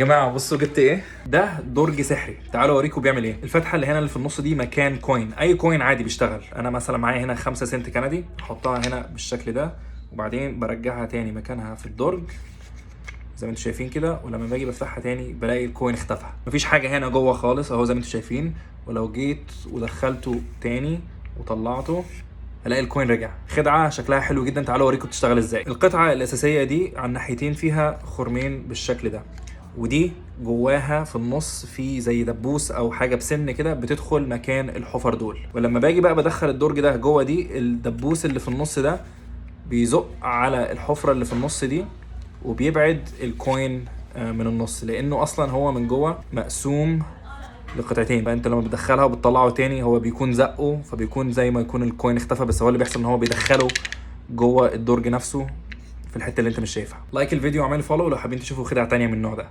يا جماعه بصوا جبت ايه. ده درج سحري، تعالوا اوريكم بيعمل ايه. الفتحه اللي هنا اللي في النص دي مكان كوين، اي كوين عادي بيشتغل. انا مثلا معايا هنا 5 سنت كندي، احطها هنا بالشكل ده وبعدين برجعها تاني مكانها في الدرج زي ما انتم شايفين كده. ولما باجي بفتحها تاني بلاقي الكوين اختفى، مفيش حاجه هنا جوه خالص اهو زي ما انتم شايفين. ولو جيت ودخلته تاني وطلعته الاقي الكوين رجع. خدعه شكلها حلو جدا، تعالوا اوريكم بتشتغل ازاي. القطعه الاساسيه دي على الناحيتين فيها خرمين بالشكل ده، ودي جواها في النص في زي دبوس او حاجه بسن كده بتدخل مكان الحفر دول. ولما باجي بقى بدخل الدرج ده جوه دي، الدبوس اللي في النص ده بيزق على الحفره اللي في النص دي وبيبعد الكوين من النص، لانه اصلا هو من جوه مقسوم لقطعتين. فانت لما بتدخلها وبتطلعه تاني هو بيكون زقه، فبيكون زي ما يكون الكوين اختفى، بس هو اللي بيحصل ان هو بيدخله جوه الدرج نفسه في الحته اللي انت مش شايفها. لايك الفيديو وعمل فولو لو حابين تشوفوا خدع تانية من النوع ده.